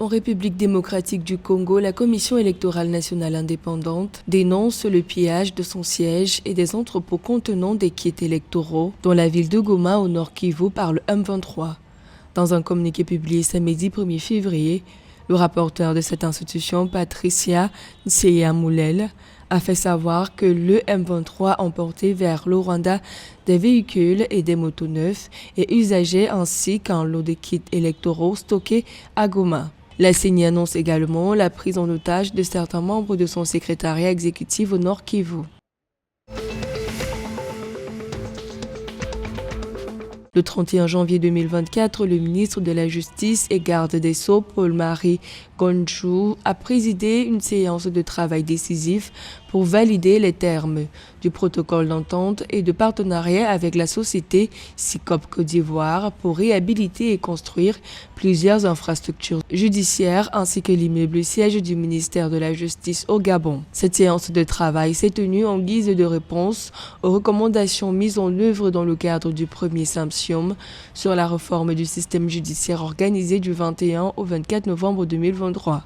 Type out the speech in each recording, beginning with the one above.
En République démocratique du Congo, la Commission électorale nationale indépendante dénonce le pillage de son siège et des entrepôts contenant des kits électoraux dans la ville de Goma au nord Kivu par le M23. Dans un communiqué publié samedi 1er février, le rapporteur de cette institution, Patricia Nseya-Moulel, a fait savoir que le M23 emportait vers le Rwanda des véhicules et des motos neufs et usagés ainsi qu'un lot de kits électoraux stockés à Goma. La CENI annonce également la prise en otage de certains membres de son secrétariat exécutif au Nord Kivu. Le 31 janvier 2024, le ministre de la Justice et garde des Sceaux, Paul-Marie Gondchou, a présidé une séance de travail décisif pour valider les termes du protocole d'entente et de partenariat avec la société SICOP Côte d'Ivoire pour réhabiliter et construire plusieurs infrastructures judiciaires ainsi que l'immeuble siège du ministère de la Justice au Gabon. Cette séance de travail s'est tenue en guise de réponse aux recommandations mises en œuvre dans le cadre du premier symposium sur la réforme du système judiciaire organisé du 21 au 24 novembre 2023.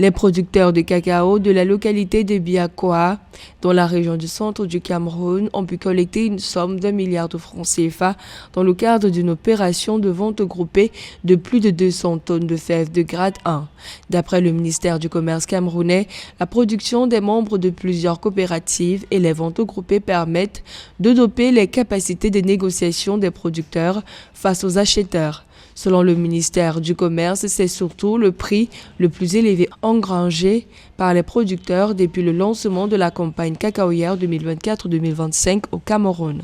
Les producteurs de cacao de la localité de Biakoa, dans la région du centre du Cameroun, ont pu collecter une somme d'1 milliard de francs CFA dans le cadre d'une opération de vente groupée de plus de 200 tonnes de fèves de grade 1. D'après le ministère du Commerce camerounais, la production des membres de plusieurs coopératives et les ventes groupées permettent de doper les capacités de négociation des producteurs face aux acheteurs. Selon le ministère du Commerce, c'est surtout le prix le plus élevé engrangé par les producteurs depuis le lancement de la campagne cacaoyère 2024-2025 au Cameroun.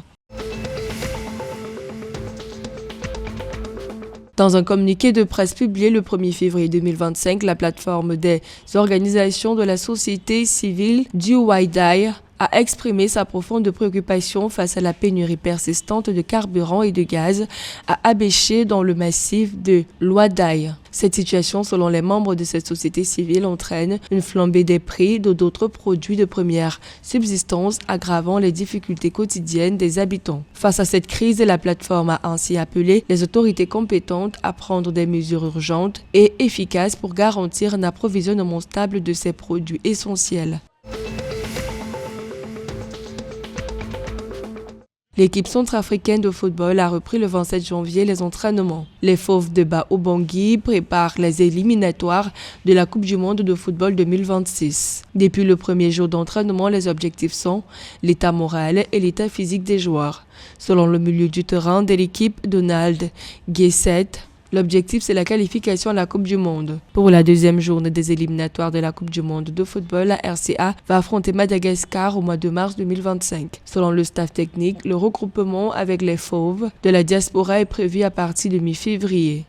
Dans un communiqué de presse publié le 1er février 2025, la plateforme des organisations de la société civile du Waidai a exprimé sa profonde préoccupation face à la pénurie persistante de carburant et de gaz à Abéché dans le massif de l'Ouadaï. Cette situation, selon les membres de cette société civile, entraîne une flambée des prix de d'autres produits de première subsistance, aggravant les difficultés quotidiennes des habitants. Face à cette crise, la plateforme a ainsi appelé les autorités compétentes à prendre des mesures urgentes et efficaces pour garantir un approvisionnement stable de ces produits essentiels. L'équipe centrafricaine de football a repris le 27 janvier les entraînements. Les Fauves de Bas-Obangui préparent les éliminatoires de la Coupe du monde de football 2026. Depuis le premier jour d'entraînement, les objectifs sont l'état moral et l'état physique des joueurs. Selon le milieu du terrain de l'équipe, Donald Guesset, l'objectif, c'est la qualification à la Coupe du Monde. Pour la deuxième journée des éliminatoires de la Coupe du Monde de football, la RCA va affronter Madagascar au mois de mars 2025. Selon le staff technique, le regroupement avec les Fauves de la diaspora est prévu à partir de mi-février.